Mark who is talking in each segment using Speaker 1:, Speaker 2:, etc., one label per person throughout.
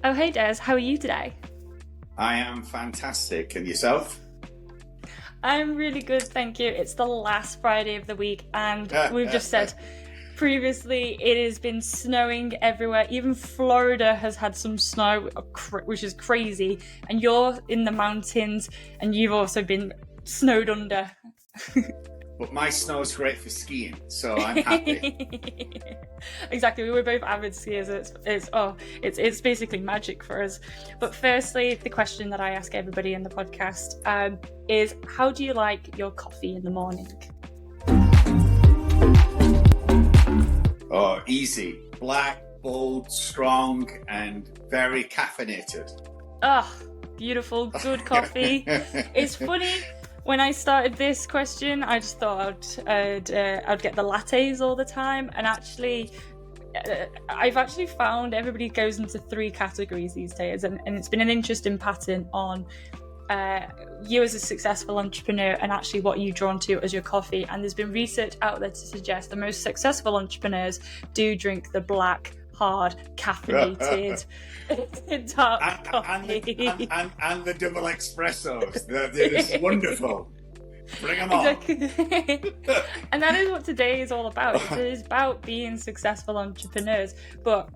Speaker 1: Oh, hey Des, how are you today?
Speaker 2: I am fantastic. And yourself?
Speaker 1: I'm really good, thank you. It's the last Friday of the week, and we've just said previously it has been snowing everywhere. Even Florida has had some snow, which is crazy. And you're in the mountains, and you've also been snowed under.
Speaker 2: But my snow is great for skiing, so I'm happy.
Speaker 1: Exactly, we were both avid skiers. It's basically magic for us. But firstly, the question that I ask everybody in the podcast is, how do you like your coffee in the morning?
Speaker 2: Oh, easy. Black, bold, strong, and very caffeinated.
Speaker 1: Oh, beautiful, good coffee. It's funny. When I started this question, I just thought I'd get the lattes all the time, and I've actually found everybody goes into three categories these days, and it's been an interesting pattern on you as a successful entrepreneur and actually what you're drawn to as your coffee. And there's been research out there to suggest the most successful entrepreneurs do drink the black, hard, caffeinated dark coffee.
Speaker 2: And the double espressos. They're just wonderful. Bring them on.
Speaker 1: Exactly. And that is what today is all about. It is about being successful entrepreneurs. But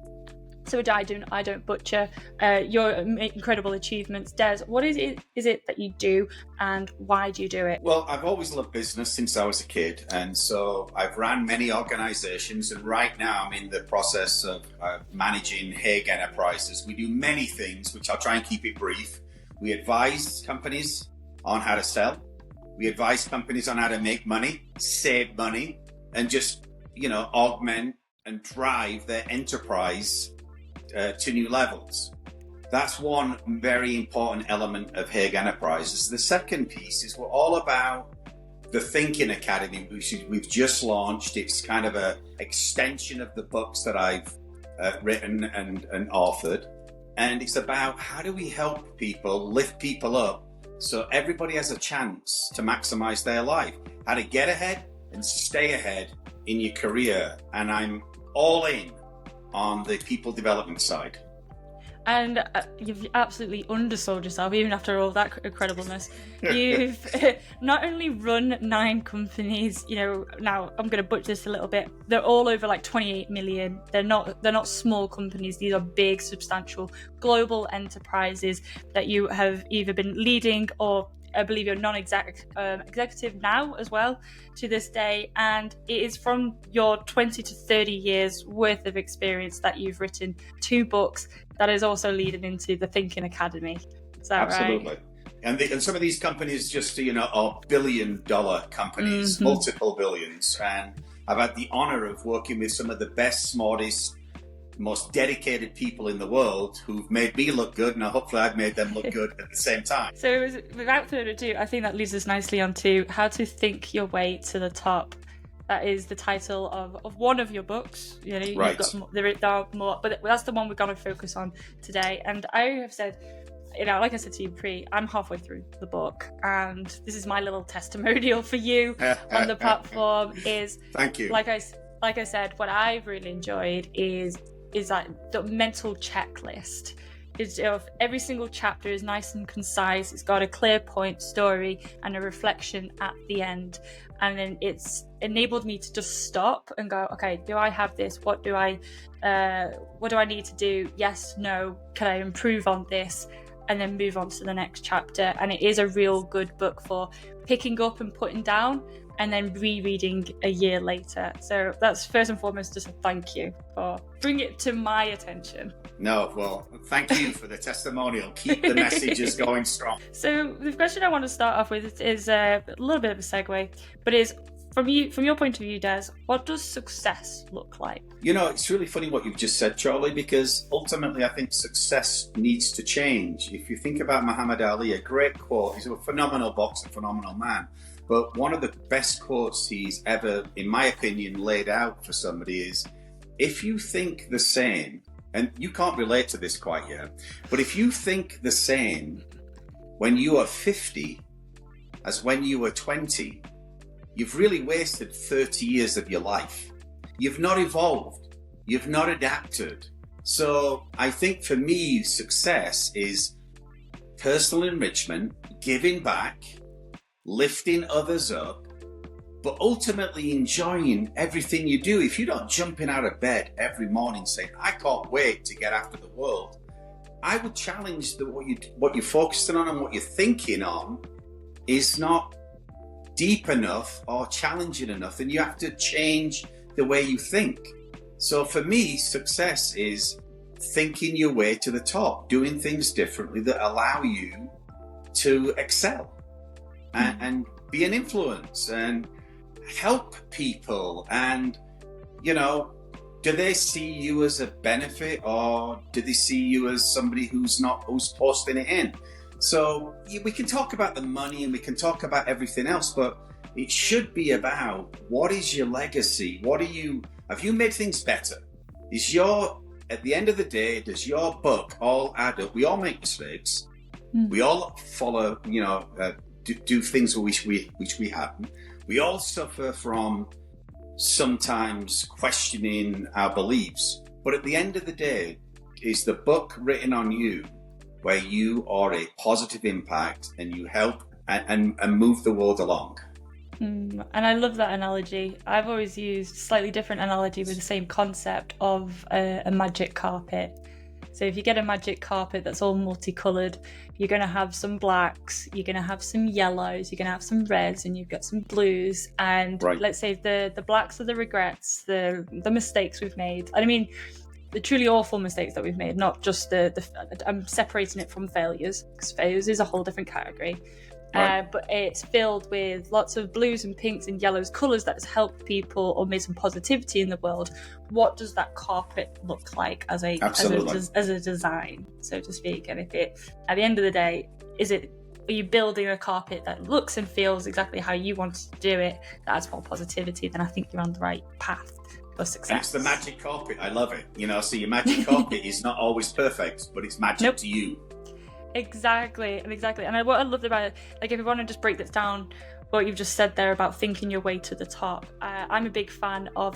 Speaker 1: so I don't butcher your incredible achievements. Des, what is it that you do, and why do you do it?
Speaker 2: Well, I've always loved business since I was a kid, and so I've ran many organizations, and right now I'm in the process of managing Hague Enterprises. We do many things, which I'll try and keep it brief. We advise companies on how to sell. We advise companies on how to make money, save money, and just, augment and drive their enterprise to new levels. That's one very important element of Hague Enterprises. The second piece is we're all about the Thinking Academy, which we've just launched. It's kind of an extension of the books that I've written and authored. And it's about how do we help people, lift people up, so everybody has a chance to maximize their life, how to get ahead and stay ahead in your career. And I'm all in on the people development side.
Speaker 1: And you've absolutely undersold yourself, even after all that incredibleness. You've not only run 9 companies, now I'm going to butcher this a little bit. They're all over like 28 million. They're not small companies. These are big, substantial global enterprises that you have either been leading, or I believe you're executive now as well to this day. And it is from your 20 to 30 years worth of experience that you've written 2 books that is also leading into the Thinking Academy. Is that
Speaker 2: Absolutely.
Speaker 1: right?
Speaker 2: And some of these companies just, are billion-dollar companies, multiple billions. And I've had the honor of working with some of the best, smartest, most dedicated people in the world who've made me look good, and hopefully I've made them look good at the same time.
Speaker 1: So without further ado, I think that leads us nicely onto how to think your way to the top. That is the title of one of your books.
Speaker 2: Right.
Speaker 1: You've got more, there are more, but that's the one we're going to focus on today. And I have said, like I said to you I'm halfway through the book, and this is my little testimonial for you on the platform. Is
Speaker 2: thank you.
Speaker 1: Like I said, what I've really enjoyed is like the mental checklist. Every single chapter is nice and concise. It's got a clear point, story, and a reflection at the end. And then it's enabled me to just stop and go, okay, do I have this? What do I need to do? Yes, no. Can I improve on this? And then move on to the next chapter. And it is a real good book for picking up and putting down, and then rereading a year later. So that's first and foremost just a thank you for bringing it to my attention.
Speaker 2: No, well, thank you for the testimonial. Keep the messages going strong.
Speaker 1: So the question I want to start off with is a little bit of a segue, but is from your point of view, Des, what does success look like?
Speaker 2: It's really funny what you've just said, Charlie, because ultimately I think success needs to change. If you think about Muhammad Ali, a great quote, he's a phenomenal boxer, phenomenal man. But one of the best quotes he's ever, in my opinion, laid out for somebody is, if you think the same, and you can't relate to this quite yet, but if you think the same when you are 50 as when you were 20, you've really wasted 30 years of your life. You've not evolved. You've not adapted. So I think for me, success is personal enrichment, giving back, lifting others up, but ultimately enjoying everything you do. If you're not jumping out of bed every morning saying, I can't wait to get after the world, I would challenge that what you're focusing on and what you're thinking on is not deep enough or challenging enough, and you have to change the way you think. So for me, success is thinking your way to the top, doing things differently that allow you to excel and be an influence and help people. And, you know, do they see you as a benefit, or do they see you as somebody who's posting it in? So we can talk about the money and we can talk about everything else, but it should be about, what is your legacy? Have you made things better? At the end of the day, does your book all add up? We all make mistakes. We all follow, do things which we haven't. We all suffer from sometimes questioning our beliefs. But at the end of the day, is the book written on you where you are a positive impact and you help and move the world along?
Speaker 1: And I love that analogy. I've always used a slightly different analogy with the same concept of a magic carpet. So if you get a magic carpet that's all multicolored, you're going to have some blacks, you're going to have some yellows, you're going to have some reds, and you've got some blues. And let's say the blacks are the regrets, the mistakes we've made. And I mean, the truly awful mistakes that we've made, not just I'm separating it from failures, because failures is a whole different category. But it's filled with lots of blues and pinks and yellows, colours that has helped people or made some positivity in the world. What does that carpet look like as a design, so to speak? And if it, at the end of the day, are you building a carpet that looks and feels exactly how you want to do it, that adds more positivity, then I think you're on the right path for success.
Speaker 2: And it's the magic carpet. I love it. So your magic carpet is not always perfect, but it's magic to you.
Speaker 1: Exactly. And what I loved about it, like, if you want to just break this down, what you've just said there about thinking your way to the top, I'm a big fan of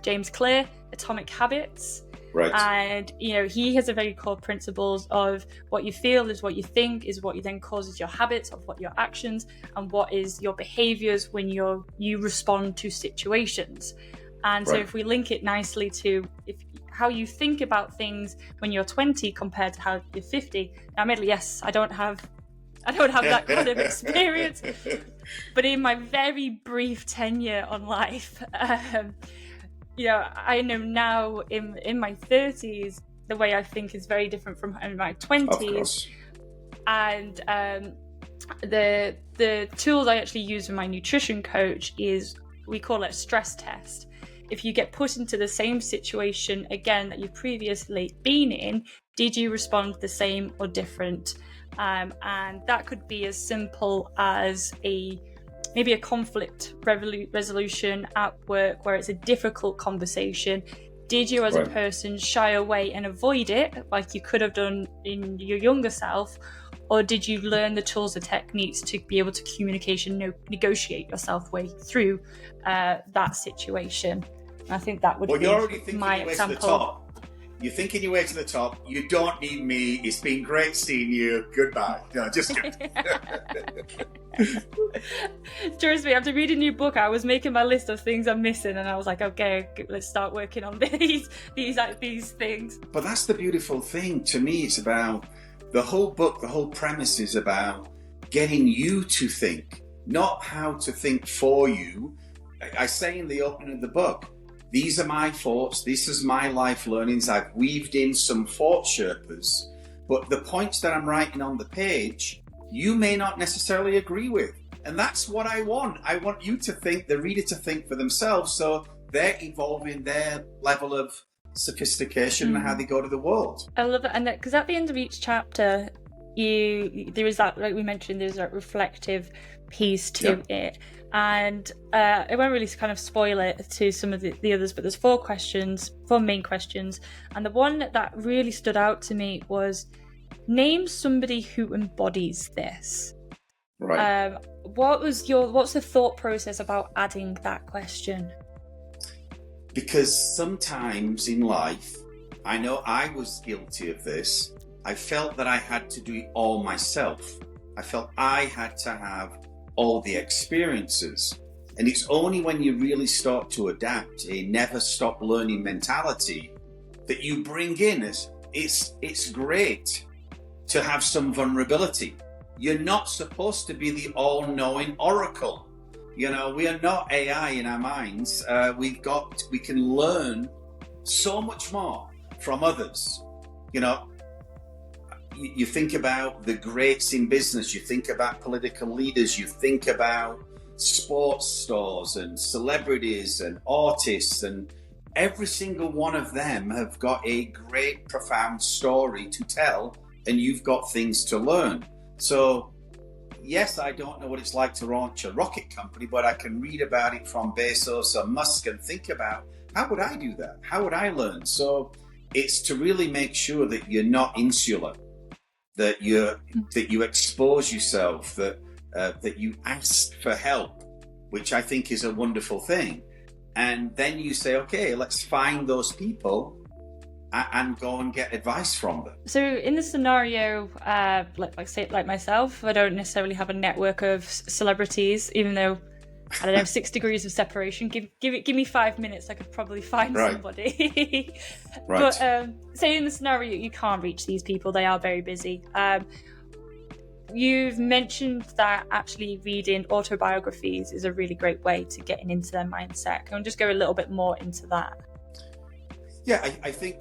Speaker 1: James Clear, Atomic Habits.
Speaker 2: Right.
Speaker 1: And, he has a very core principles of what you feel is what you think, is what you then causes your habits, of what your actions, and what is your behaviors when you respond to situations. And so if we link it nicely to how you think about things when you're 20 compared to how you're 50. Now, admittedly, yes, I don't have that kind of experience, but in my very brief tenure on life, I know now in my 30s, the way I think is very different from in my 20s. And the tools I actually use with my nutrition coach is, we call it a stress test. If you get put into the same situation again that you've previously been in, did you respond the same or different? And that could be as simple as maybe a conflict resolution at work where it's a difficult conversation. Did you as a person shy away and avoid it like you could have done in your younger self? Or did you learn the tools and techniques to be able to negotiate yourself way through that situation? And I think that would be
Speaker 2: you're already thinking
Speaker 1: my
Speaker 2: your way
Speaker 1: example.
Speaker 2: To the top. You're thinking your way to the top. You don't need me. It's been great seeing you. Goodbye. No, just kidding.
Speaker 1: Trust me, after reading your book, I was making my list of things I'm missing, and I was like, okay, let's start working on these things.
Speaker 2: But that's the beautiful thing. To me, it's about the whole book. The whole premise is about getting you to think, not how to think for you. I say in the opening of the book, these are my thoughts, this is my life learnings. I've weaved in some thought Sherpas, but the points that I'm writing on the page, you may not necessarily agree with. And that's what I want. I want you to think, the reader to think for themselves, so they're evolving their level of sophistication and how they go to the world.
Speaker 1: I love it. And because at the end of each chapter, there is that, like we mentioned, there's that reflective piece to it. And I won't really kind of spoil it to some of the others, but there's four main questions. And the one that really stood out to me was, name somebody who embodies this.
Speaker 2: Right.
Speaker 1: What's the thought process about adding that question?
Speaker 2: Because sometimes in life, I know I was guilty of this. I felt that I had to do it all myself. I felt I had to have all the experiences. And it's only when you really start to adapt a never stop learning mentality that you bring in as it's great to have some vulnerability. You're not supposed to be the all-knowing oracle. You know, we are not AI in our minds. We can learn so much more from others. You know, you think about the greats in business, you think about political leaders, you think about sports stars and celebrities and artists, and every single one of them have got a great, profound story to tell, and you've got things to learn. So, yes, I don't know what it's like to launch a rocket company, but I can read about it from Bezos or Musk and think about, how would I do that? How would I learn? So it's to really make sure that you're not insular, that you expose yourself, that you ask for help, which I think is a wonderful thing. And then you say, okay, let's find those people and go and get advice from them.
Speaker 1: So in the scenario, like myself, I don't necessarily have a network of celebrities, even though, I don't know, 6 degrees of separation. Give me 5 minutes, I could probably find somebody.
Speaker 2: Right.
Speaker 1: But say in the scenario, you can't reach these people, they are very busy. You've mentioned that actually reading autobiographies is a really great way to getting into their mindset. Can we just go a little bit more into that?
Speaker 2: Yeah, I think,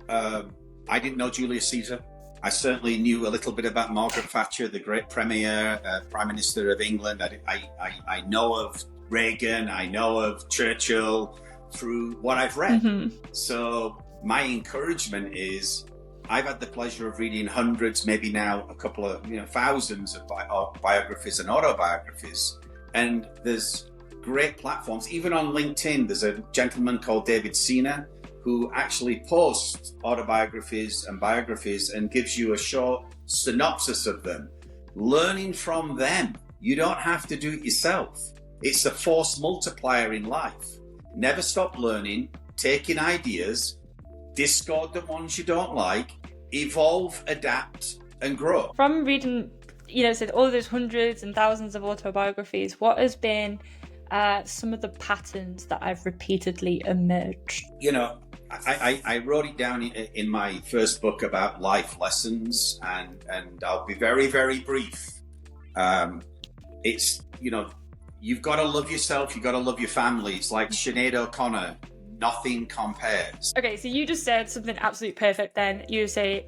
Speaker 2: I didn't know Julius Caesar. I certainly knew a little bit about Margaret Thatcher, the great Premier, Prime Minister of England. I know of Reagan, I know of Churchill through what I've read. Mm-hmm. So my encouragement is, I've had the pleasure of reading hundreds, maybe now a couple of, thousands of biographies and autobiographies. And there's great platforms. Even on LinkedIn, there's a gentleman called David Sina who actually posts autobiographies and biographies and gives you a short synopsis of them. Learning from them. You don't have to do it yourself. It's a force multiplier in life. Never stop learning, taking ideas, discard the ones you don't like, evolve, adapt, and grow. From
Speaker 1: reading, said all those hundreds and thousands of autobiographies, what has been some of the patterns that have repeatedly emerged?
Speaker 2: I wrote it down in my first book about life lessons, and I'll be very, very brief. It's, you've got to love yourself, you've got to love your family. It's like Sinead O'Connor, nothing compares.
Speaker 1: Okay, so you just said something absolutely perfect then. You say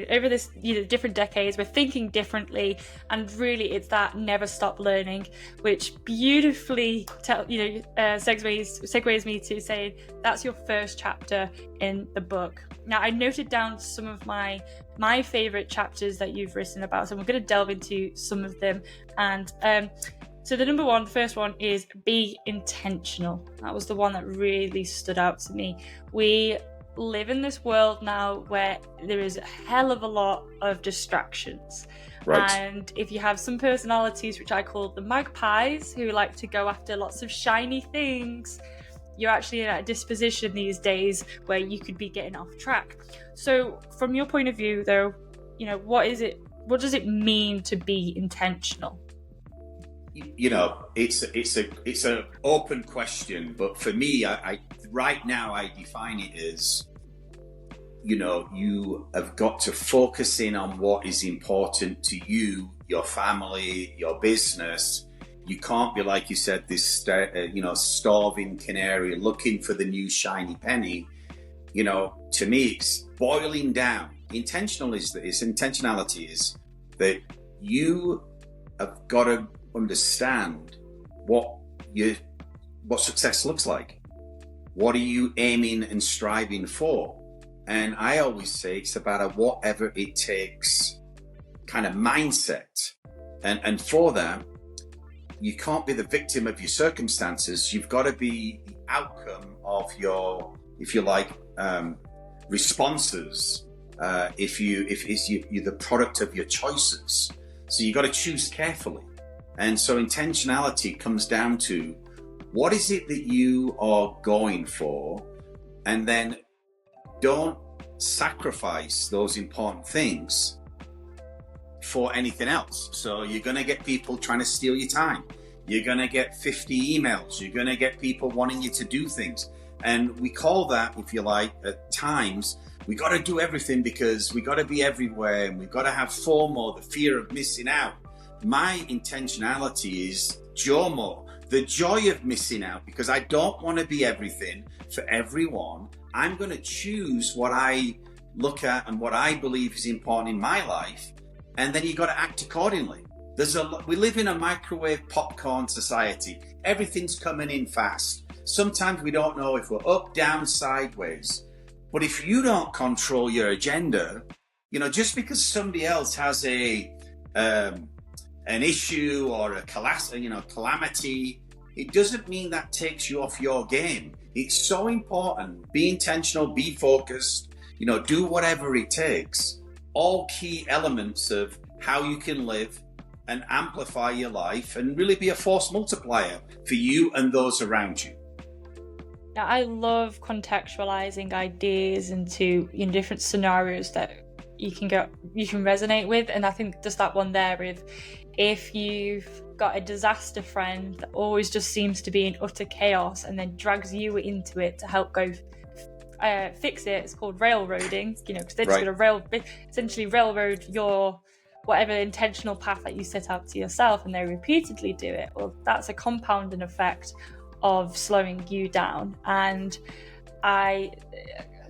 Speaker 1: over this, different decades, we're thinking differently, and really it's that never stop learning, which beautifully segues me to saying that's your first chapter in the book. Now, I noted down some of my favorite chapters that you've written about, so I'm going to delve into some of them. And so the first one is be intentional. That was the one that really stood out to me. We live in this world now where there is a hell of a lot of distractions. Right. And if you have some personalities, which I call the magpies, who like to go after lots of shiny things, you're actually in a disposition these days where you could be getting off track. So from your point of view though, what does it mean to be intentional?
Speaker 2: It's an open question, but for me, I right now I define it as, you have got to focus in on what is important to you, your family, your business. You can't be, like you said, this starving canary looking for the new shiny penny. To me, it's boiling down. Intentionality is that you have got to understand what success looks like. What are you aiming and striving for? And I always say it's about a whatever it takes kind of mindset. And for that, you can't be the victim of your circumstances. You've got to be the outcome of your, if you like, responses. If you're the product of your choices. So you've got to choose carefully. And so intentionality comes down to what is it that you are going for, and then don't sacrifice those important things for anything else. So you're going to get people trying to steal your time. You're going to get 50 emails. You're going to get people wanting you to do things. And we call that, if you like, at times, we got to do everything because we got to be everywhere and we've got to have FOMO, the fear of missing out. My intentionality is JOMO, the joy of missing out, because I don't want to be everything for everyone. I'm going to choose what I look at and what I believe is important in my life. And then you got to act accordingly. We live in a microwave popcorn society. Everything's coming in fast. Sometimes we don't know if we're up, down, sideways. But if you don't control your agenda, just because somebody else has an issue or a calamity, it doesn't mean that takes you off your game. It's so important. Be intentional, be focused, do whatever it takes. All key elements of how you can live and amplify your life and really be a force multiplier for you and those around you.
Speaker 1: Now, I love contextualizing ideas into different scenarios that you can resonate with. And I think just that one there, if you've got a disaster friend that always just seems to be in utter chaos and then drags you into it to help go fix it, it's called railroading, because they're just going to essentially railroad your whatever intentional path that you set out to yourself, and they repeatedly do it. Well, that's a compounding effect of slowing you down. And I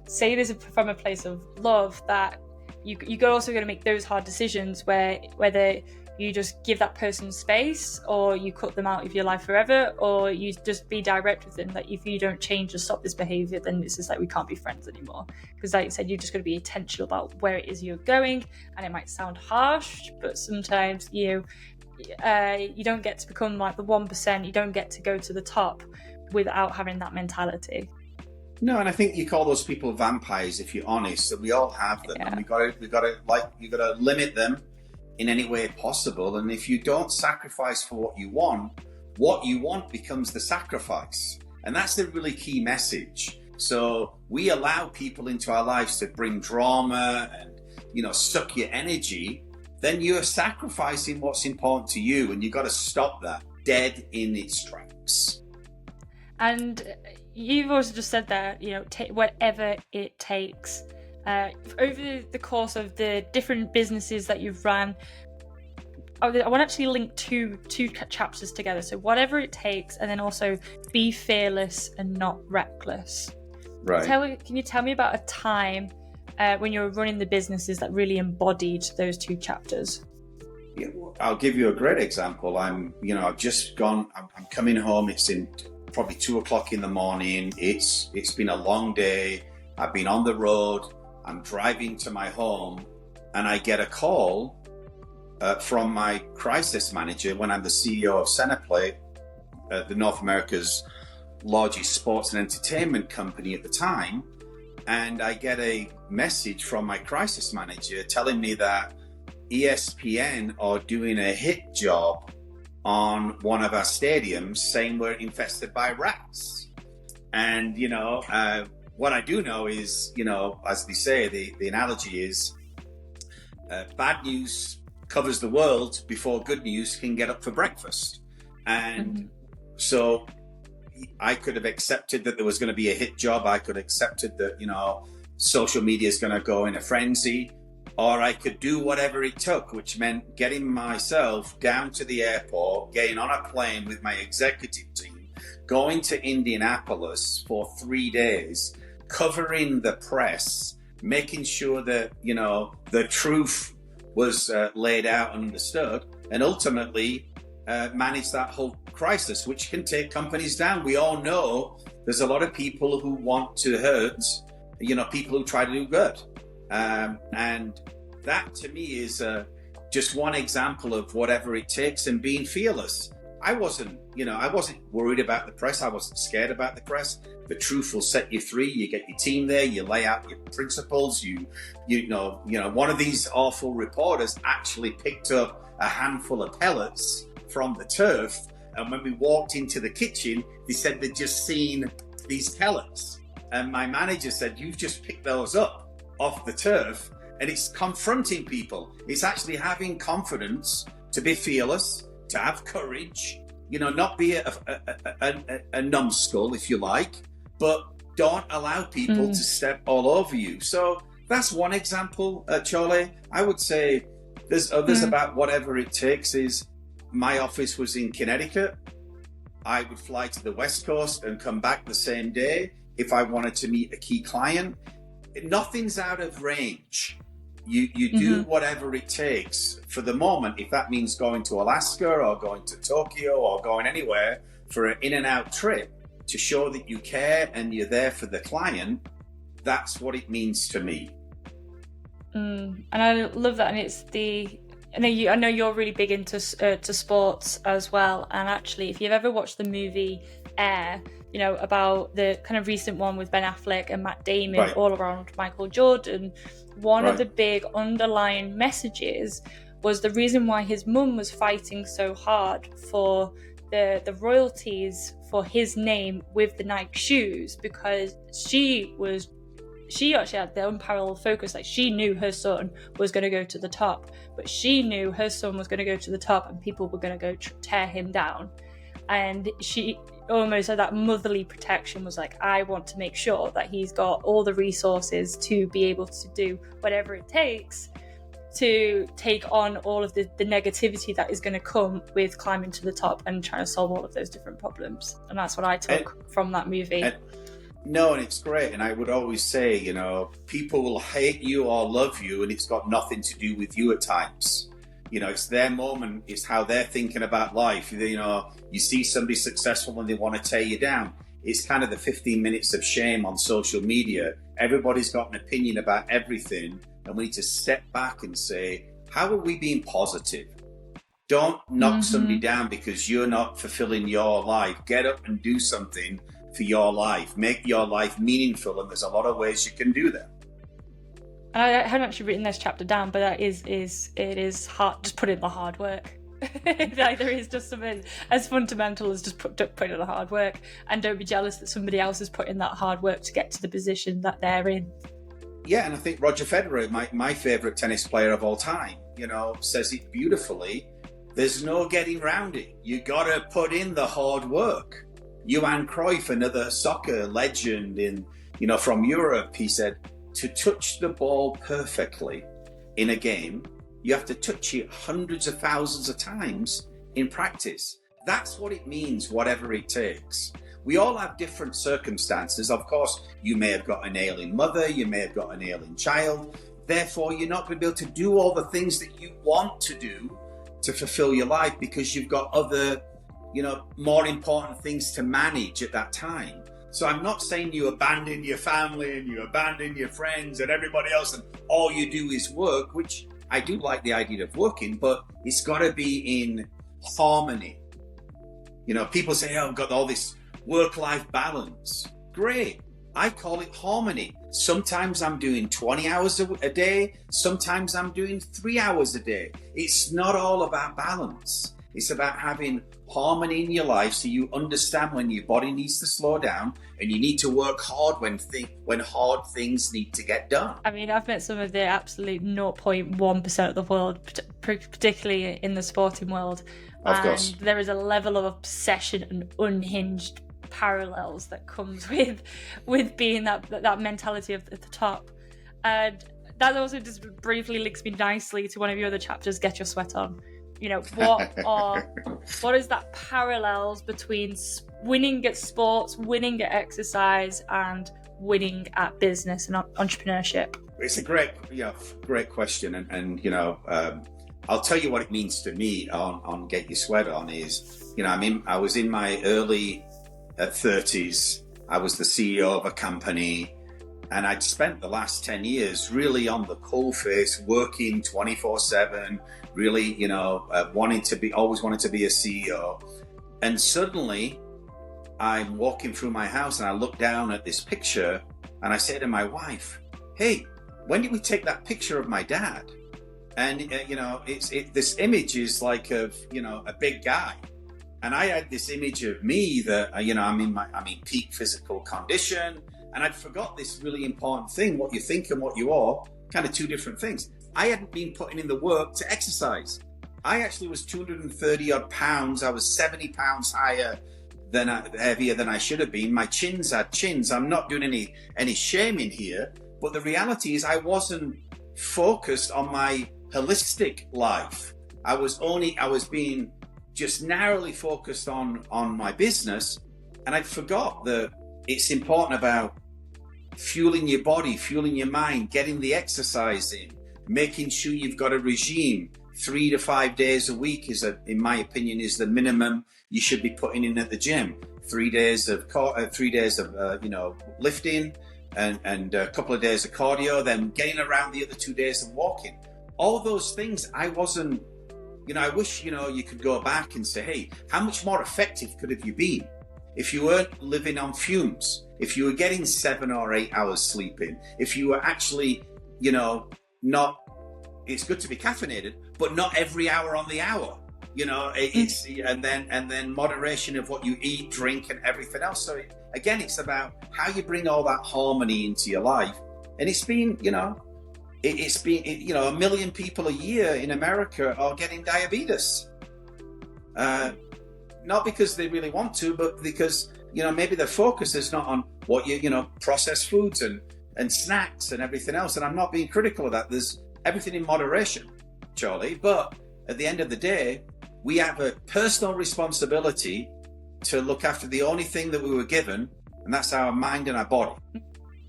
Speaker 1: say this from a place of love, that you're also going to make those hard decisions where whether you just give that person space or you cut them out of your life forever, or you just be direct with them that if you don't change or stop this behavior, then it's just like we can't be friends anymore. Because like you said, you're just going to be intentional about where it is you're going, and it might sound harsh, but sometimes you don't get to become like the 1%. You don't get to go to the top without having that mentality.
Speaker 2: No, and I think you call those people vampires if you're honest, and we all have them, and you got to limit them in any way possible. And if you don't sacrifice for what you want becomes the sacrifice. And that's the really key message. So we allow people into our lives to bring drama and, suck your energy. Then you're sacrificing what's important to you. And you got to stop that dead in its tracks.
Speaker 1: And you've also just said that, whatever it takes. Over the course of the different businesses that you've ran, I want to actually link two chapters together. So whatever it takes, and then also be fearless and not reckless.
Speaker 2: Right.
Speaker 1: Can you tell me about a time when you were running the businesses that really embodied those two chapters?
Speaker 2: Yeah, I'll give you a great example. I've just gone. I'm coming home. It's in probably 2:00 in the morning. It's been a long day. I've been on the road. I'm driving to my home, and I get a call from my crisis manager when I'm the CEO of Centerplate, the North America's largest sports and entertainment company at the time. And I get a message from my crisis manager telling me that ESPN are doing a hit job on one of our stadiums, saying we're infested by rats. And, what I do know is, as they say, the analogy is bad news covers the world before good news can get up for breakfast. And so I could have accepted that there was going to be a hit job. I could have accepted that, social media is going to go in a frenzy, or I could do whatever it took, which meant getting myself down to the airport, getting on a plane with my executive team, going to Indianapolis for 3 days, covering the press, making sure that, the truth was laid out and understood, and ultimately manage that whole crisis, which can take companies down. We all know there's a lot of people who want to hurt, people who try to do good. And that to me is just one example of whatever it takes and being fearless. I wasn't worried about the press. I wasn't scared about the press. The truth will set you free. You get your team there. You lay out your principles. One of these awful reporters actually picked up a handful of pellets from the turf. And when we walked into the kitchen, they said they'd just seen these pellets. And my manager said, you've just picked those up off the turf. And it's confronting people. It's actually having confidence to be fearless, to have courage, not be a numbskull, if you like, but don't allow people to step all over you. So that's one example, Charlie. I would say there's others about whatever it takes. Is my office was in Connecticut. I would fly to the West Coast and come back the same day if I wanted to meet a key client. Nothing's out of range. You do whatever it takes for the moment. If that means going to Alaska or going to Tokyo or going anywhere for an in and out trip to show that you care and you're there for the client, that's what it means to me.
Speaker 1: And I love that. And I know you're really big into to sports as well. And actually, if you've ever watched the movie Air, about the kind of recent one with Ben Affleck and Matt Damon, all around Michael Jordan, one of the big underlying messages was the reason why his mum was fighting so hard for the royalties for his name with the Nike shoes, because she actually had the unparalleled focus. Like, she knew her son was going to go to the top, but she knew her son was going to go to the top and people were going to go tear him down. And she almost had that motherly protection, was like, I want to make sure that he's got all the resources to be able to do whatever it takes to take on all of the negativity that is going to come with climbing to the top and trying to solve all of those different problems. And that's what I took from that movie.
Speaker 2: And it's great. And I would always say, people will hate you or love you, and it's got nothing to do with you at times. It's their moment. It's how they're thinking about life. You see somebody successful and they want to tear you down. It's kind of the 15 minutes of shame on social media. Everybody's got an opinion about everything. And we need to step back and say, how are we being positive? Don't knock somebody down because you're not fulfilling your life. Get up and do something for your life. Make your life meaningful. And there's a lot of ways you can do that.
Speaker 1: And I hadn't actually written this chapter down, but it is hard. Just put in the hard work. There is just something as fundamental as just put in the hard work, and don't be jealous that somebody else has put in that hard work to get to the position that they're in.
Speaker 2: Yeah, and I think Roger Federer, my favourite tennis player of all time, says it beautifully. There's no getting round it. You got to put in the hard work. Johan Cruyff, another soccer legend from Europe, he said, to touch the ball perfectly in a game, you have to touch it hundreds of thousands of times in practice. That's what it means, whatever it takes. We all have different circumstances. Of course, you may have got an ailing mother, you may have got an ailing child. Therefore, you're not going to be able to do all the things that you want to do to fulfill your life because you've got other, more important things to manage at that time. So I'm not saying you abandon your family and you abandon your friends and everybody else and all you do is work, which I do like the idea of working, but it's got to be in harmony. People say, I've got all this work-life balance. Great. I call it harmony. Sometimes I'm doing 20 hours a day. Sometimes I'm doing 3 hours a day. It's not all about balance. It's about having harmony in your life so you understand when your body needs to slow down and you need to work hard when hard things need to get done.
Speaker 1: I mean, I've met some of the absolute 0.1% of the world, particularly in the sporting world.
Speaker 2: Of course.
Speaker 1: There is a level of obsession and unhinged parallels that comes with being that mentality of at the top. And that also just briefly links me nicely to one of your other chapters, Get Your Sweat On. What is that parallels between winning at sports, winning at exercise, and winning at business and entrepreneurship?
Speaker 2: It's a great question, and I'll tell you what it means to me on Get Your Sweat On is, I was in my early 30s. I was the CEO of a company, and I'd spent the last 10 years really on the coalface, working 24/7. Really, always wanted to be a CEO. And suddenly I'm walking through my house and I look down at this picture and I say to my wife, hey, when did we take that picture of my dad? And, this image is like of, a big guy. And I had this image of me that, I'm in peak physical condition. And I'd forgot this really important thing: what you think and what you are, kind of two different things. I hadn't been putting in the work to exercise. I actually was 230 odd pounds. I was 70 pounds heavier than I should have been. My chins had chins. I'm not doing any shaming here, but the reality is I wasn't focused on my holistic life. I was being just narrowly focused on my business, and I forgot that it's important about fueling your body, fueling your mind, getting the exercise in, making sure you've got a regime. 3 to 5 days a week in my opinion, is the minimum you should be putting in at the gym. 3 days of lifting and a couple of days of cardio, then getting around the other 2 days of walking. All those things, I wasn't. I wish you could go back and say, hey, how much more effective could have you been if you weren't living on fumes? If you were getting 7 or 8 hours sleeping? If you were actually, not. It's good to be caffeinated, but not every hour on the hour. It's and then moderation of what you eat, drink, and everything else. So again, it's about how you bring all that harmony into your life. And it's been, a million people a year in America are getting diabetes. Not because they really want to, but because maybe their focus is not on what processed foods and snacks and everything else. And I'm not being critical of that. There's everything in moderation, Charlie, but at the end of the day, we have a personal responsibility to look after the only thing that we were given, and that's our mind and our body.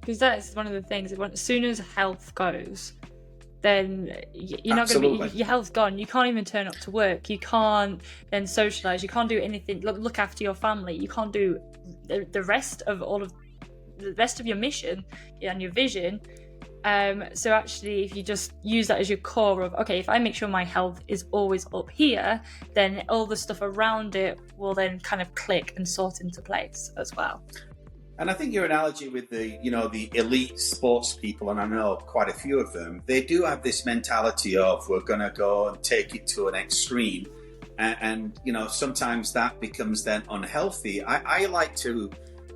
Speaker 2: Because
Speaker 1: that's one of the things, as soon as health goes, then you're not going to be, your health's gone. You can't even turn up to work. You can't then socialise. You can't do anything, look after your family. You can't do the rest of your mission and your vision. So actually, if you just use that as your core of, okay, if I make sure my health is always up here, then all the stuff around it will then kind of click and sort into place as well.
Speaker 2: And I think your analogy with the elite sports people, and I know quite a few of them, they do have this mentality of, we're going to go and take it to an extreme. And sometimes that becomes then unhealthy. I like to,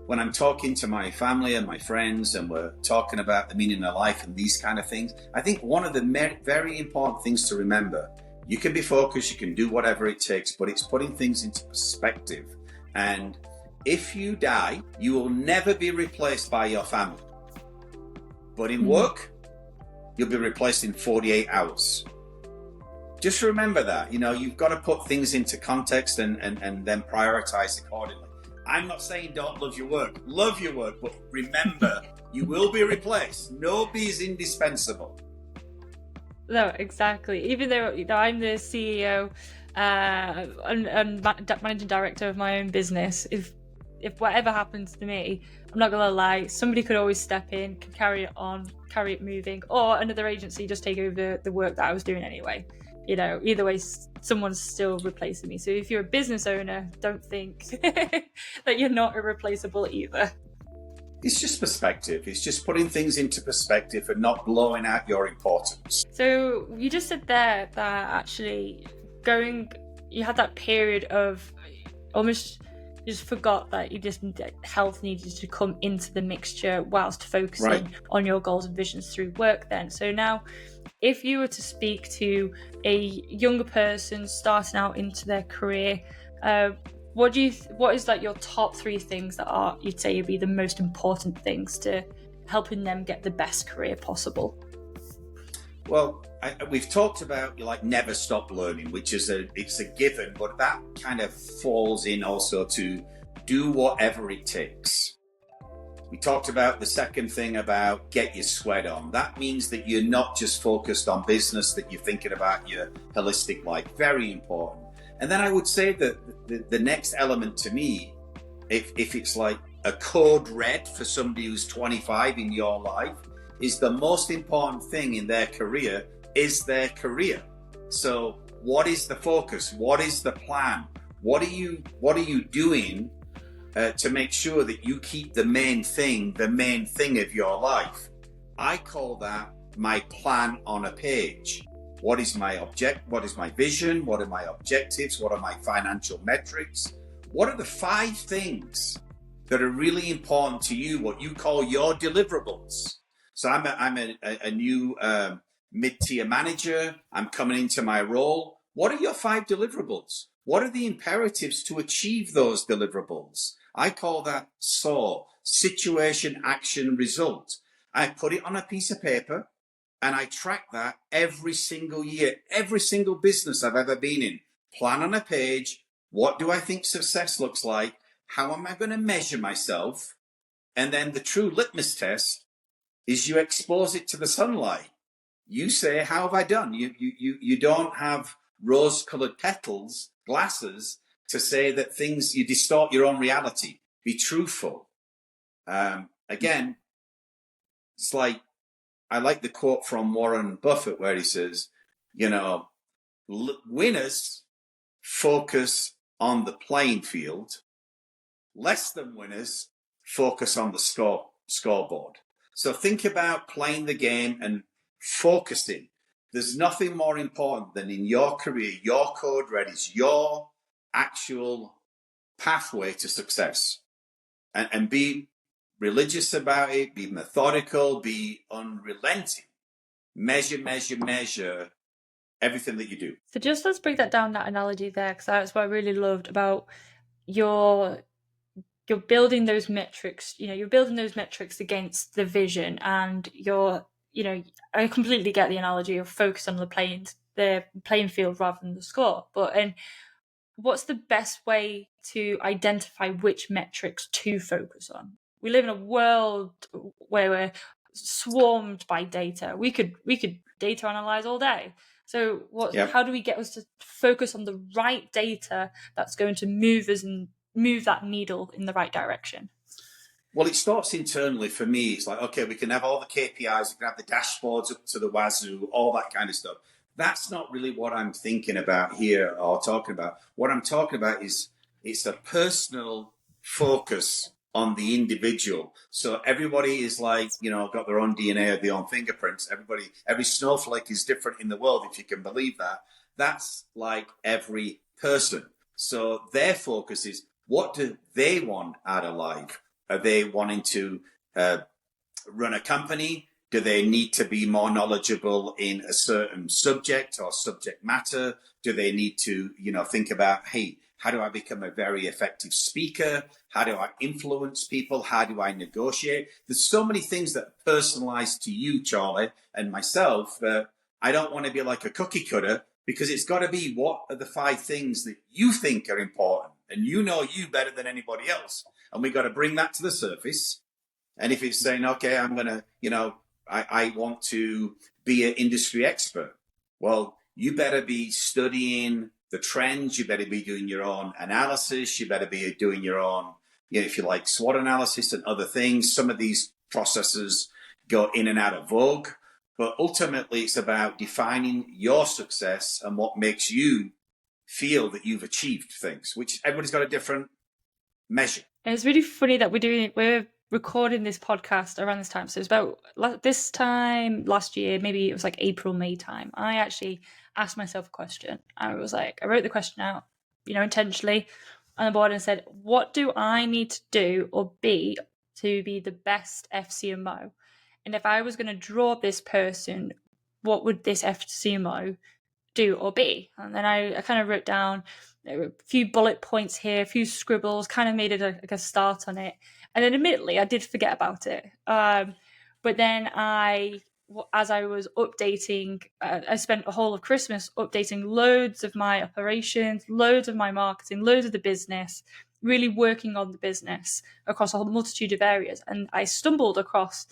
Speaker 2: when I'm talking to my family and my friends and we're talking about the meaning of life and these kind of things, I think one of the very important things to remember, you can be focused, you can do whatever it takes, but it's putting things into perspective. And if you die, you will never be replaced by your family. But in work, you'll be replaced in 48 hours. Just remember that, you've got to put things into context and then prioritize accordingly. I'm not saying don't love your work. Love your work, but remember, you will be replaced. Nobody is indispensable.
Speaker 1: No, exactly. Even though I'm the CEO and managing director of my own business, if whatever happens to me, I'm not going to lie, somebody could always step in, can carry it on, carry it moving, or another agency just take over the work that I was doing anyway. Either way, someone's still replacing me. So if you're a business owner, don't think that you're not irreplaceable either.
Speaker 2: It's just perspective. It's just putting things into perspective and not blowing out your importance.
Speaker 1: So you just said there that actually you had that period of almost, you just forgot that health needed to come into the mixture whilst focusing on your goals and visions through work then. So now, if you were to speak to a younger person starting out into their career, what is like your top 3 things that you'd say would be the most important things to helping them get the best career possible?
Speaker 2: Well, we've talked about never stop learning, which is it's a given, but that kind of falls in also to do whatever it takes. We talked about the second thing about get your sweat on. That means that you're not just focused on business, that you're thinking about your holistic life. Very important. And then I would say that the next element to me, if it's like a code red for somebody who's 25 in your life, is the most important thing in their career is their career. So what is the focus? What is the plan? What are you doing to make sure that you keep the main thing of your life? I call that my plan on a page. What is my vision? What are my objectives? What are my financial metrics? What are the 5 things that are really important to you, what you call your deliverables. So I'm a new mid-tier manager. I'm coming into my role. What are your 5 deliverables? What are the imperatives to achieve those deliverables? I call that SAW, situation, action, result. I put it on a piece of paper and I track that every single year, every single business I've ever been in. Plan on a page. What do I think success looks like? How am I going to measure myself? And then the true litmus test is you expose it to the sunlight. You say, how have I done? You don't have rose-colored petals, glasses, to say that things, you distort your own reality. Be truthful. Again, it's like, I like the quote from Warren Buffett where he says, winners focus on the playing field, less than winners focus on the scoreboard. So think about playing the game and focusing. There's nothing more important than in your career, your code red is your actual pathway to success. And be religious about it, be methodical, be unrelenting. Measure everything that you do.
Speaker 1: So just let's break that down, that analogy there, because that's what I really loved about you're building those metrics. You're building those metrics against the vision, and I completely get the analogy of focus on the playing field rather than the score. And what's the best way to identify which metrics to focus on? We live in a world where we're swarmed by data. We could data analyze all day. So how do we get us to focus on the right data that's going to move us and move that needle in the right direction?
Speaker 2: Well, it starts internally for me. It's like, okay, we can have all the KPIs, we can have the dashboards up to the wazoo, all that kind of stuff. That's not really what I'm thinking about here or talking about. What I'm talking about is it's a personal focus on the individual. So everybody is like, got their own DNA or their own fingerprints. Every snowflake is different in the world, if you can believe that. That's like every person. So their focus is, what do they want out of life? Are they wanting to run a company? Do they need to be more knowledgeable in a certain subject or subject matter? Do they need to, think about, hey, how do I become a very effective speaker? How do I influence people? How do I negotiate? There's so many things that are personalized to you, Charlie, and myself, that I don't want to be like a cookie cutter, because it's got to be, what are the 5 things that you think are important? And you better than anybody else. And we got to bring that to the surface. And if it's saying, okay, I'm going to, I want to be an industry expert. Well, you better be studying the trends. You better be doing your own analysis. You better be doing your own, if you like, SWOT analysis and other things. Some of these processes go in and out of vogue. But ultimately, it's about defining your success and what makes you feel that you've achieved things, which everybody's got a different measure.
Speaker 1: And it's really funny that we're recording this podcast around this time. So it's about this time last year, maybe it was like April, May time. I actually asked myself a question. I wrote the question out, intentionally on the board and said, what do I need to do or be to be the best FCMO? And if I was going to draw this person, what would this FCMO do or be? And then I kind of wrote down a few bullet points here, a few scribbles, kind of made it a start on it. And then admittedly, I did forget about it. But then as I was updating, I spent a whole of Christmas updating loads of my operations, loads of my marketing, loads of the business, really working on the business across a whole multitude of areas. And I stumbled across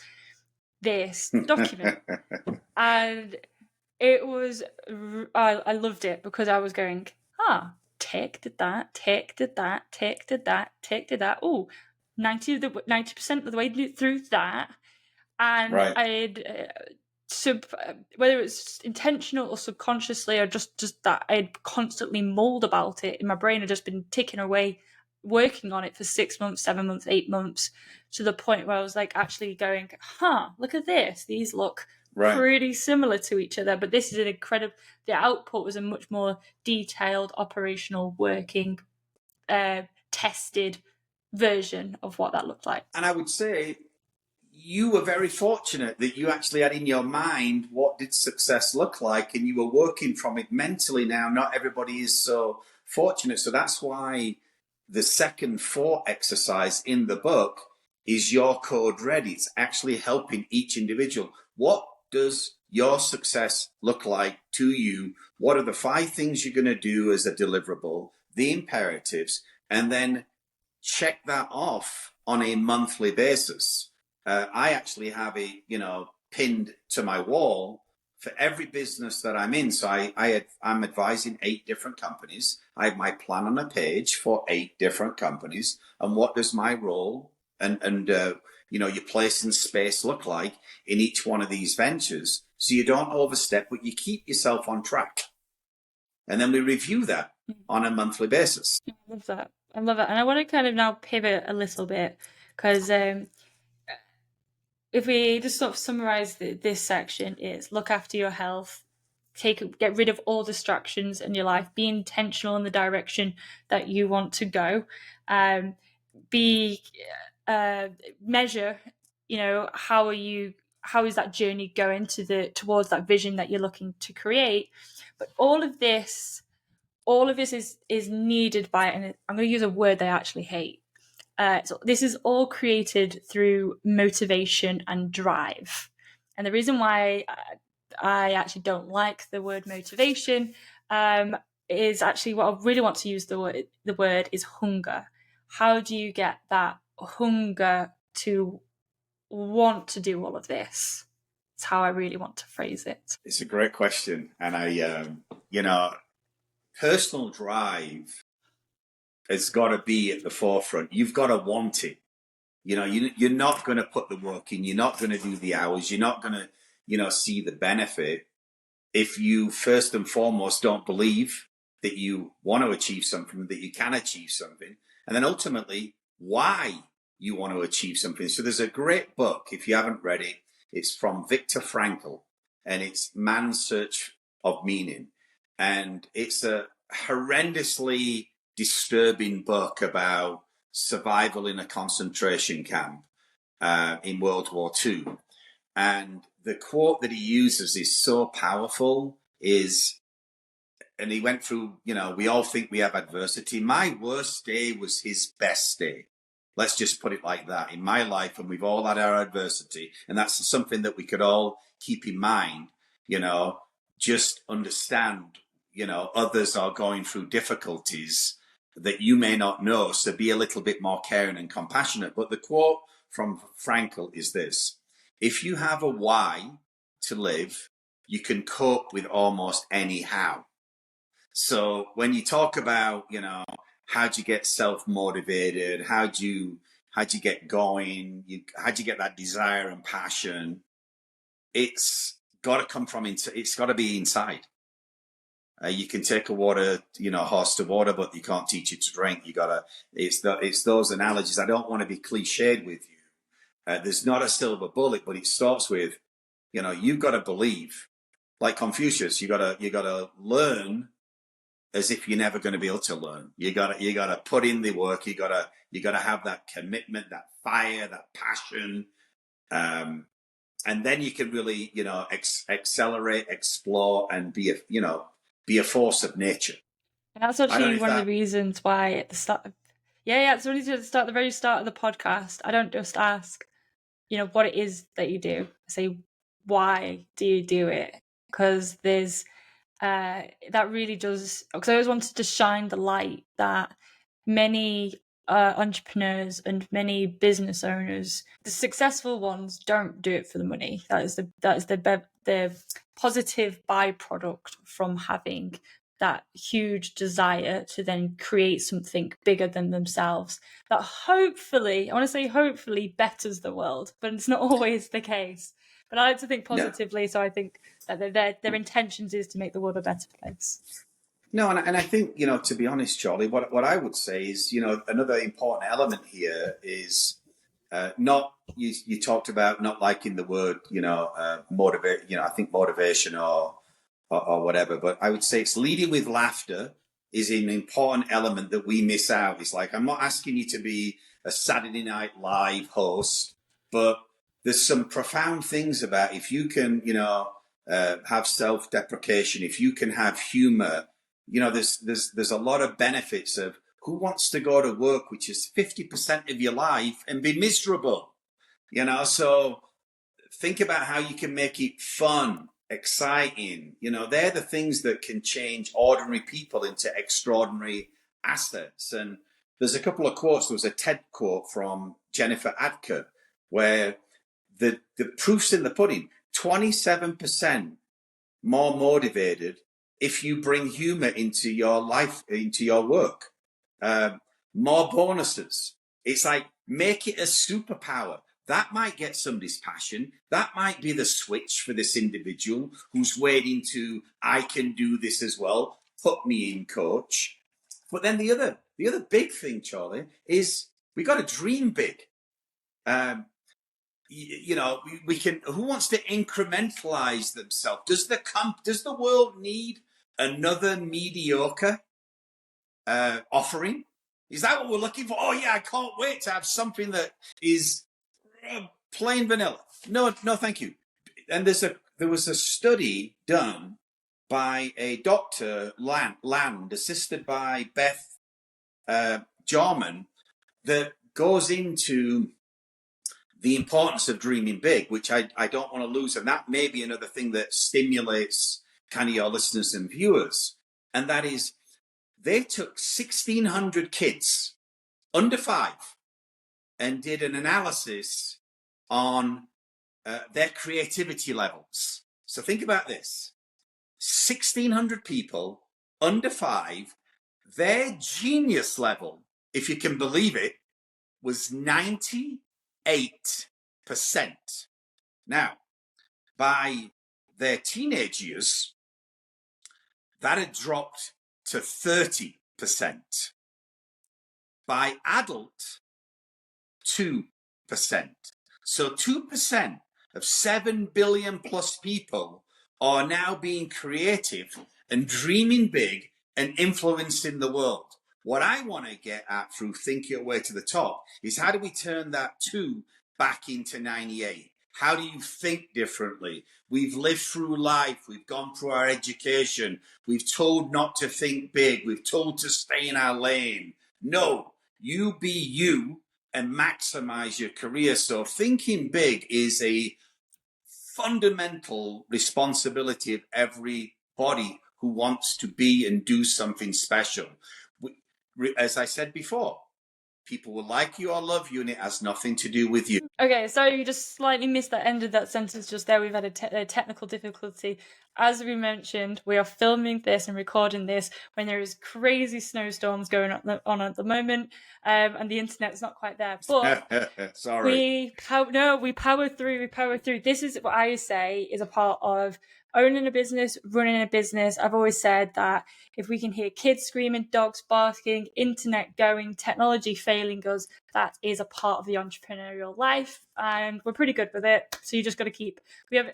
Speaker 1: this document and it was, I loved it because I was going, tick did that, tick did that, tick did that, tick did that. Oh, 90% of the way through that. And
Speaker 2: right.
Speaker 1: I'd, whether it's intentional or subconsciously or just that I'd constantly mulled about it in my brain. I'd just been ticking away, working on it for 6 months, 7 months, 8 months, to the point where I was like actually going, look at this. These look pretty similar to each other, but this is an incredible, the output was a much more detailed, operational, working, tested version of what that looked like.
Speaker 2: And I would say you were very fortunate that you actually had in your mind what did success look like, and you were working from it mentally. Now, not everybody is so fortunate. So that's why the second 4 exercise in the book is your code red. It's actually helping each individual. What does your success look like to you? What are the 5 things you're going to do as a deliverable, the imperatives, and then check that off on a monthly basis. I actually have it, pinned to my wall for every business that I'm in. So I'm advising 8 different companies. I have my plan on a page for 8 different companies. And what does my role and your place and space look like in each one of these ventures? So you don't overstep, but you keep yourself on track. And then we review that on a monthly basis.
Speaker 1: I love that. I love it. And I want to kind of now pivot a little bit because if we just sort of summarize this section is look after your health, get rid of all distractions in your life, be intentional in the direction that you want to go, be measure, how is that journey going towards that vision that you're looking to create. But all of this is needed by, and I'm going to use a word they actually hate. So this is all created through motivation and drive. And the reason why I actually don't like the word motivation is actually what I really want to use the word is hunger. How do you get that hunger to want to do all of this? It's how I really want to phrase it.
Speaker 2: It's a great question. And personal drive has got to be at the forefront. You've got to want it. You're not going to put the work in. You're not going to do the hours. You're not going to, see the benefit if you first and foremost don't believe that you want to achieve something, that you can achieve something, and then ultimately why you want to achieve something. So there's a great book, if you haven't read it, it's from Viktor Frankl, and it's Man's Search of Meaning. And it's a horrendously disturbing book about survival in a concentration camp in World War II. And the quote that he uses is so powerful, and he went through, we all think we have adversity. My worst day was his best day. Let's just put it like that in my life. And we've all had our adversity. And that's something that we could all keep in mind, just understand, others are going through difficulties that you may not know. So be a little bit more caring and compassionate. But the quote from Frankl is this: if you have a why to live, you can cope with almost any how. So when you talk about, how do you get self-motivated? How do you get going? How do you get that desire and passion? It's got to come from inside. It's got to be inside. You can take a horse to water, but you can't teach it to drink. It's those analogies. I don't want to be cliched with you. There's not a silver bullet, but it starts with, you've got to believe. Like Confucius, you got to learn as if you're never going to be able to learn. You got to put in the work. You got to have that commitment, that fire, that passion, and then you can really, accelerate, explore, and be a force of nature.
Speaker 1: And that's actually one of the reasons why at the start, it's really at the very start of the podcast, I don't just ask, what it is that you do. I say, why do you do it? Because there's that really does, because I always wanted to shine the light that many entrepreneurs and many business owners, the successful ones, don't do it for the money. That is the positive byproduct from having that huge desire to then create something bigger than themselves that hopefully betters the world, but it's not always the case. But I like to think positively, so I think that their intentions is to make the world a better place.
Speaker 2: No, and I think, to be honest, Charlie, what I would say is, another important element here is not, you talked about not liking the word, motivate, I think motivation or whatever, but I would say it's leading with laughter is an important element that we miss out. It's like, I'm not asking you to be a Saturday Night Live host, but there's some profound things about if you can, have self-deprecation, if you can have humor, there's a lot of benefits of who wants to go to work, which is 50% of your life, and be miserable, so think about how you can make it fun, exciting. They're the things that can change ordinary people into extraordinary assets. And there's a couple of quotes. There was a TED quote from Jennifer Adker where the proof's in the pudding. 27% more motivated if you bring humor into your life, into your work. More bonuses. It's like, make it a superpower. That might get somebody's passion. That might be the switch for this individual who's waiting to, I can do this as well. Put me in, coach. But then the other big thing, Charlie, is we got to dream big. We can. Who wants to incrementalize themselves? Does the world need another mediocre offering? Is that what we're looking for? Oh yeah, I can't wait to have something that is plain vanilla. No, thank you. And there was a study done by a Dr. Land, assisted by Beth Jarman, that goes into the importance of dreaming big, which I don't want to lose. And that may be another thing that stimulates kind of your listeners and viewers. And that is, they took 1,600 kids under 5 and did an analysis on their creativity levels. So think about this. 1,600 people under 5, their genius level, if you can believe it, was 98%. Now, by their teenage years, that had dropped to 30%. By adult, 2%. So 2% of 7 billion plus people are now being creative and dreaming big and influencing the world. What I want to get at through Think Your Way to the Top is how do we turn that 2 back into 98? How do you think differently? We've lived through life. We've gone through our education. We've told not to think big. We've told to stay in our lane. No, you be you and maximize your career. So thinking big is a fundamental responsibility of everybody who wants to be and do something special. As I said before, people will like you or love you, and it has nothing to do with you.
Speaker 1: Okay, so you just slightly missed that end of that sentence just there. We've had a technical difficulty. As we mentioned, we are filming this and recording this when there is crazy snowstorms going on at the moment, and the internet's not quite there. But
Speaker 2: sorry,
Speaker 1: we power through. We power through. This is what I say is a part of owning a business, running a business. I've always said that if we can hear kids screaming, dogs barking, internet going, technology failing us, that is a part of the entrepreneurial life, and we're pretty good with it. So you just got to keep.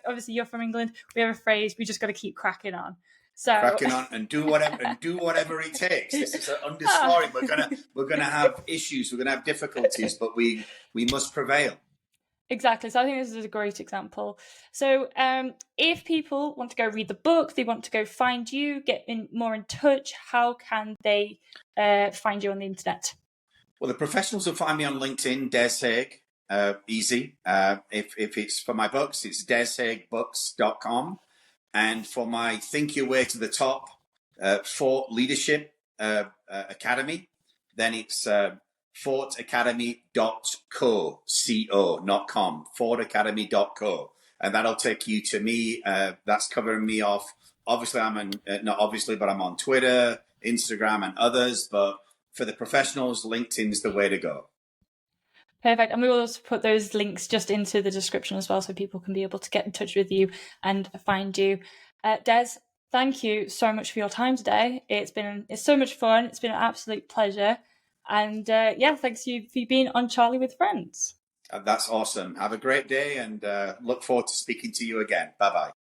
Speaker 1: Obviously you're from England. We have a phrase. We just got to keep cracking on. So
Speaker 2: cracking on and do whatever it takes. This is an understory. We're gonna have issues. We're gonna have difficulties, but we must prevail.
Speaker 1: Exactly. So I think this is a great example. So if people want to go read the book, they want to go find you, get more in touch, how can they find you on the internet?
Speaker 2: Well, the professionals will find me on LinkedIn, Des Hague. Easy. If it's for my books, it's deshagebooks.com. And for my Think Your Way to the Top Fort Leadership Academy, then it's fortacademy.co, not com, fortacademy.co. And that'll take you to me. That's covering me off. Obviously, not obviously, but I'm on Twitter, Instagram, and others. But for the professionals, LinkedIn's the way to go.
Speaker 1: Perfect. And we will also put those links just into the description as well, so people can be able to get in touch with you and find you. Des, thank you so much for your time today. It's so much fun. It's been an absolute pleasure. And thanks you for being on Charlie with Friends.
Speaker 2: That's awesome. Have a great day, and look forward to speaking to you again. Bye-bye.